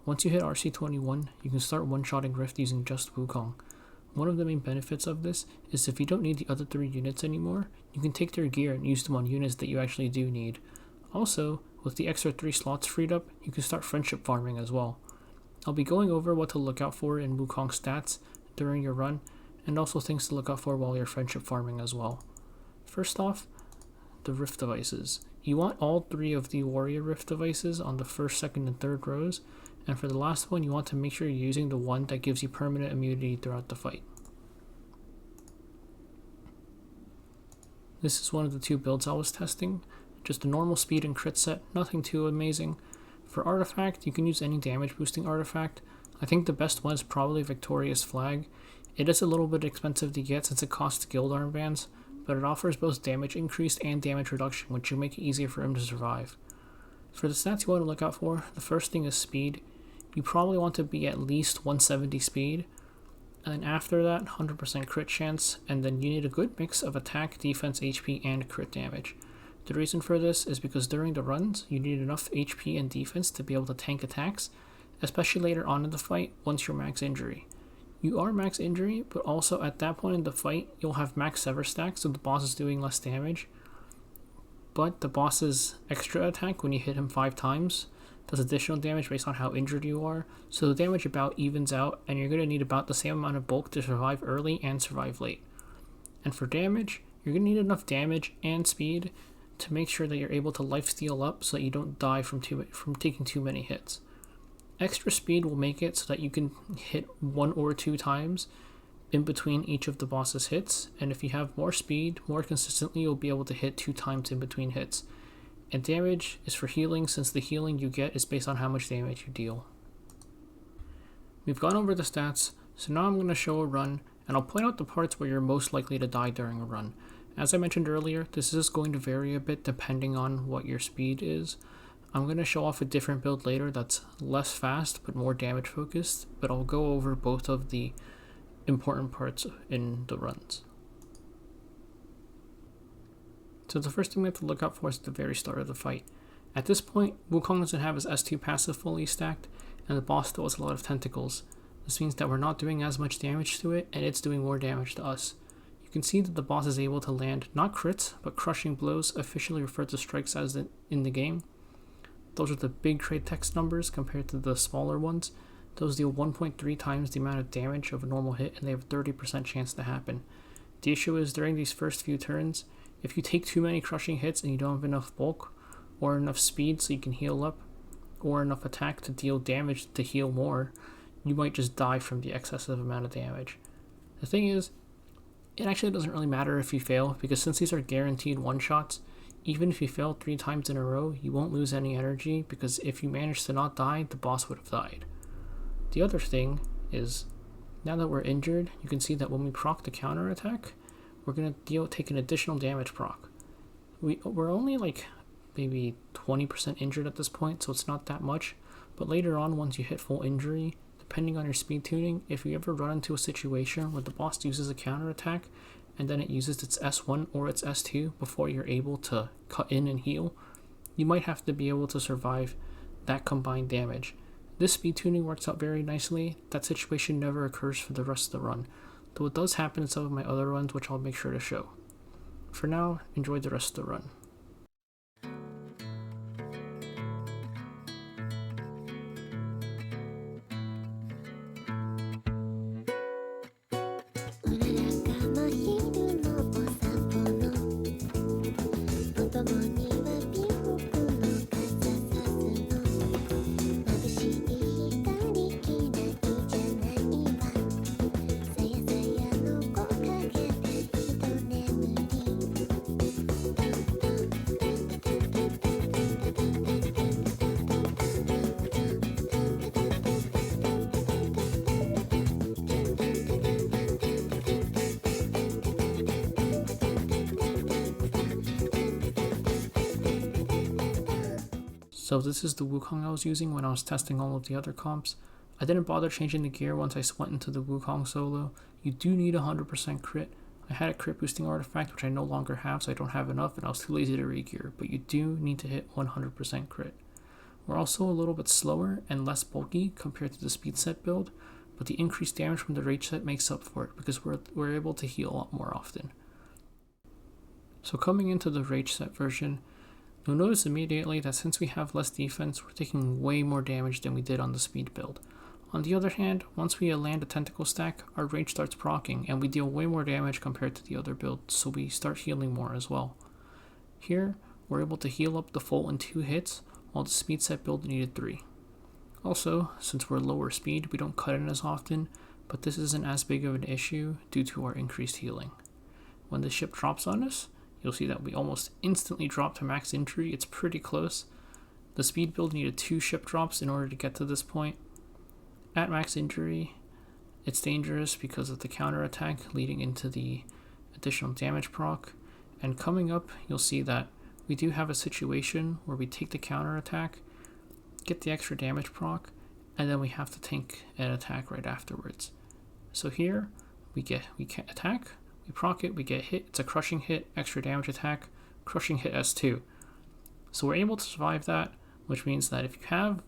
Once you hit RC21, you can start one-shotting Rift using just Wukong. One of the main benefits of this is if you don't need the other 3 units anymore, you can take their gear and use them on units that you actually do need. Also, with the extra 3 slots freed up, you can start friendship farming as well. I'll be going over what to look out for in Wukong stats during your run, and also things to look out for while you're friendship farming as well. First off, the Rift devices. You want all 3 of the Warrior Rift devices on the 1st, 2nd, and 3rd rows, and for the last one, you want to make sure you're using the one that gives you permanent immunity throughout the fight. This is one of the 2 builds I was testing. Just a normal speed and crit set, nothing too amazing. For artifact, you can use any damage boosting artifact. I think the best one is probably Victorious Flag. It is a little bit expensive to get since it costs guild armbands, but it offers both damage increase and damage reduction, which will make it easier for him to survive. For the stats you want to look out for, the first thing is speed. You probably want to be at least 170 speed, and then after that, 100% crit chance, and then you need a good mix of attack, defense, HP, and crit damage. The reason for this is because during the runs, you need enough HP and defense to be able to tank attacks, especially later on in the fight once you're max injury. You are max injury, but also at that point in the fight, you'll have max sever stack, so the boss is doing less damage. But the boss's extra attack, when you hit him 5 times, does additional damage based on how injured you are, so the damage about evens out, and you're going to need about the same amount of bulk to survive early and survive late. And for damage, you're going to need enough damage and speed to make sure that you're able to lifesteal up so that you don't die from taking too many hits. Extra speed will make it so that you can hit 1 or 2 times in between each of the boss's hits, and if you have more speed, more consistently, you'll be able to hit 2 times in between hits. And damage is for healing, since the healing you get is based on how much damage you deal. We've gone over the stats, so now I'm going to show a run, and I'll point out the parts where you're most likely to die during a run. As I mentioned earlier, this is going to vary a bit depending on what your speed is. I'm going to show off a different build later that's less fast but more damage focused, but I'll go over both of the important parts in the runs. So the first thing we have to look out for is at the very start of the fight. At this point, Wukong doesn't have his S2 passive fully stacked, and the boss still has a lot of tentacles. This means that we're not doing as much damage to it, and it's doing more damage to us. You can see that the boss is able to land not crits, but crushing blows, officially referred to strikes as in the game. Those are the big crit text numbers compared to the smaller ones. Those deal 1.3 times the amount of damage of a normal hit, and they have a 30% chance to happen. The issue is during these first few turns, if you take too many crushing hits and you don't have enough bulk, or enough speed so you can heal up, or enough attack to deal damage to heal more, you might just die from the excessive amount of damage. The thing is, it actually doesn't really matter if you fail, because since these are guaranteed one-shots, even if you fail 3 times in a row, you won't lose any energy, because if you manage to not die, the boss would have died. The other thing is, now that we're injured, you can see that when we proc the counter attack, we're going to take an additional damage proc. We're only like maybe 20% injured at this point, so it's not that much, but later on, once you hit full injury, depending on your speed tuning, if you ever run into a situation where the boss uses a counter attack and then it uses its S1 or its S2 before you're able to cut in and heal, you might have to be able to survive that combined damage. This speed tuning works out very nicely. That situation never occurs for the rest of the run, though it does happen in some of my other runs, which I'll make sure to show. For now, enjoy the rest of the run. So this is the Wukong I was using when I was testing all of the other comps. I didn't bother changing the gear once I went into the Wukong solo. You do need 100% crit. I had a crit boosting artifact, which I no longer have, so I don't have enough, and I was too lazy to re-gear, but you do need to hit 100% crit. We're also a little bit slower and less bulky compared to the speed set build, but the increased damage from the rage set makes up for it because we're able to heal a lot more often. So coming into the rage set version, you'll notice immediately that since we have less defense, we're taking way more damage than we did on the speed build. On the other hand, once we land a tentacle stack, our rage starts proccing and we deal way more damage compared to the other build, so we start healing more as well. Here, we're able to heal up the full in 2 hits, while the speed set build needed 3. Also, since we're lower speed, we don't cut in as often, but this isn't as big of an issue due to our increased healing. When the ship drops on us, you'll see that we almost instantly drop to max injury. It's pretty close. The speed build needed 2 ship drops in order to get to this point. At max injury, it's dangerous because of the counterattack leading into the additional damage proc, and coming up, you'll see that we do have a situation where we take the counterattack, get the extra damage proc, and then we have to tank an attack right afterwards. So here, we can't attack, we proc it, we get hit, it's a crushing hit, extra damage attack, crushing hit S2. So we're able to survive that, which means that if you have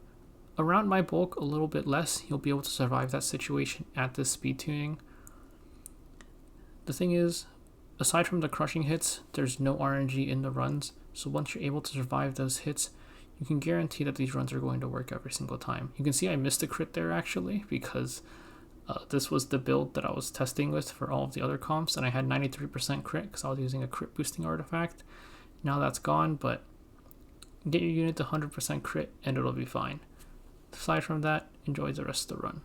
around my bulk a little bit less, you'll be able to survive that situation at this speed tuning. The thing is, aside from the crushing hits, there's no RNG in the runs, so once you're able to survive those hits, you can guarantee that these runs are going to work every single time. You can see I missed a crit there actually, because this was the build that I was testing with for all of the other comps, and I had 93% crit because I was using a crit boosting artifact. Now that's gone, but get your unit to 100% crit and it'll be fine. Aside from that, enjoy the rest of the run.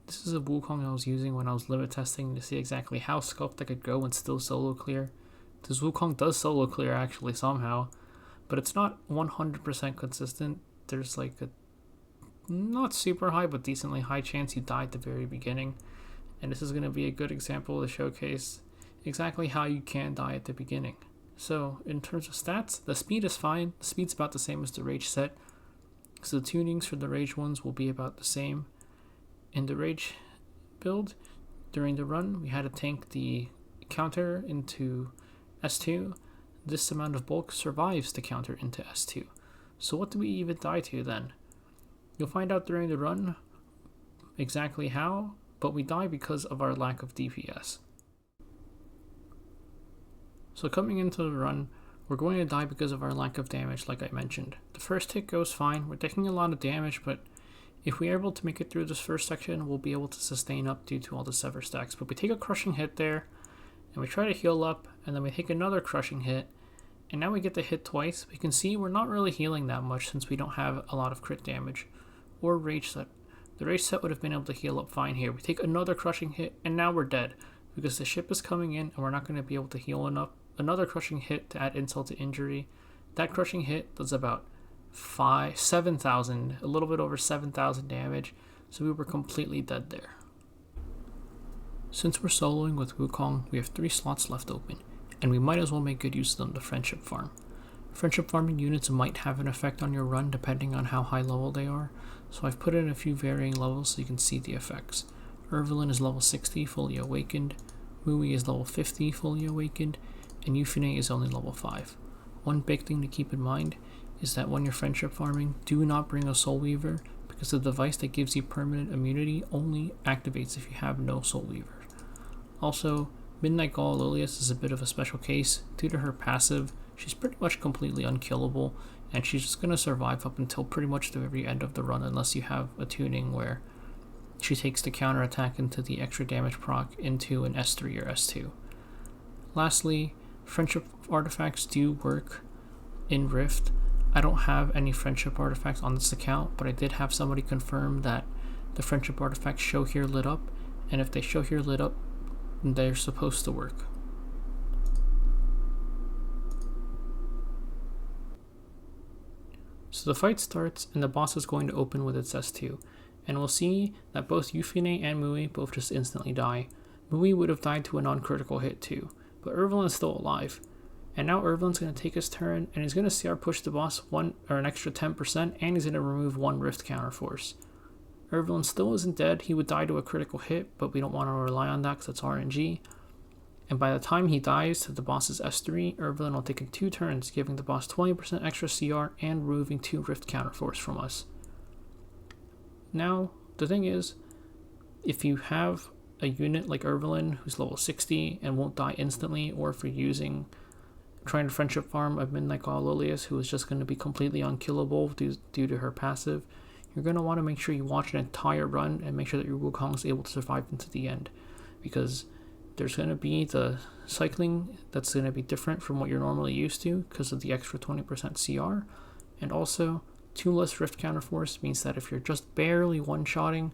This is a Wukong I was using when I was limit testing to see exactly how sculpted I could go and still solo clear. This Wukong does solo clear actually somehow, but it's not 100% consistent. There's like a not super high but decently high chance you die at the very beginning, and this is going to be a good example to showcase exactly how you can die at the beginning. So in terms of stats, the speed is fine. The speed's about the same as the rage set, so the tunings for the rage ones will be about the same. In the rage build, during the run, we had to tank the counter into S2. This amount of bulk survives the counter into S2. So what do we even die to then? You'll find out during the run exactly how, but we die because of our lack of DPS. So coming into the run, we're going to die because of our lack of damage, like I mentioned. The first hit goes fine, we're taking a lot of damage, but if we are able to make it through this first section, we'll be able to sustain up due to all the sever stacks. But we take a crushing hit there, and we try to heal up, and then we take another crushing hit, and now we get to hit twice. We can see we're not really healing that much since we don't have a lot of crit damage or rage set. The rage set would have been able to heal up fine here. We take another crushing hit, and now we're dead because the ship is coming in, and we're not going to be able to heal enough. Another crushing hit to add insult to injury. That crushing hit does about 7,000, a little bit over 7,000 damage, so we were completely dead there. Since we're soloing with Wukong, we have 3 slots left open, and we might as well make good use of them to friendship farm. Friendship farming units might have an effect on your run depending on how high level they are, so I've put in a few varying levels so you can see the effects. Ervelyn is level 60, fully awakened, Mui is level 50, fully awakened, and Euphine is only level 5. One big thing to keep in mind is that when you're friendship farming, do not bring a Soul Weaver, because the device that gives you permanent immunity only activates if you have no Soul Weaver. Also, Midnight Gaul Lilius is a bit of a special case. Due to her passive, she's pretty much completely unkillable, and she's just going to survive up until pretty much the very end of the run unless you have a tuning where she takes the counterattack into the extra damage proc into an S3 or S2. Lastly, friendship artifacts do work in Rift. I don't have any friendship artifacts on this account, but I did have somebody confirm that the friendship artifacts show here lit up, and if they show here lit up, they're supposed to work. So the fight starts, and the boss is going to open with its S2, and we'll see that both Euphine and Mui both just instantly die. Mui would have died to a non-critical hit too, but Ervelin's still alive. And now Ervelin's going to take his turn, and he's going to CR push the boss an extra 10%, and he's going to remove 1 Rift Counterforce. Ervelin still isn't dead. He would die to a critical hit, but we don't want to rely on that because it's RNG. And by the time he dies to the boss's S3, Ervelin will take in 2 turns, giving the boss 20% extra CR and removing 2 Rift Counterforce from us. Now, the thing is, if you have a unit like Ervelin who's level 60 and won't die instantly, or if you're trying to friendship farm a Midnight God Lilius who is just going to be completely unkillable due to her passive, you're going to want to make sure you watch an entire run and make sure that your Wukong is able to survive into the end, because there's going to be the cycling that's going to be different from what you're normally used to because of the extra 20% CR, and also 2 less Rift Counterforce means that if you're just barely one-shotting,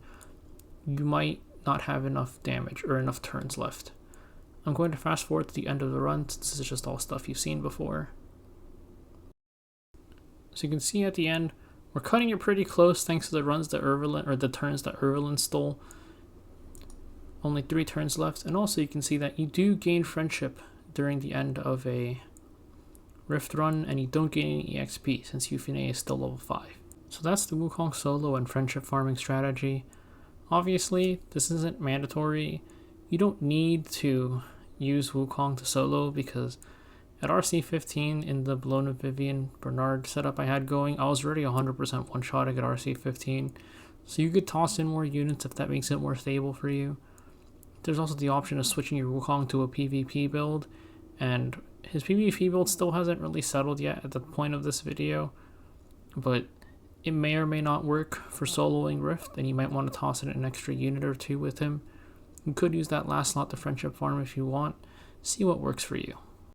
you might not have enough damage or enough turns left. I'm going to fast forward to the end of the run since this is just all stuff you've seen before. So you can see at the end, we're cutting it pretty close thanks to the turns that Ervelin stole. Only 3 turns left, and also you can see that you do gain friendship during the end of a Rift run, and you don't gain any EXP since Euphine is still level 5. So that's the Wukong solo and friendship farming strategy. Obviously, this isn't mandatory. You don't need to use Wukong to solo, because at RC15 in the Bologna Vivian Bernard setup I had going, I was already 100% one-shotting at RC15, so you could toss in more units if that makes it more stable for you. There's also the option of switching your Wukong to a PvP build, and his PvP build still hasn't really settled yet at the point of this video, but it may or may not work for soloing Rift, and you might want to toss in an extra unit or 2 with him. You could use that last slot to friendship farm if you want. See what works for you.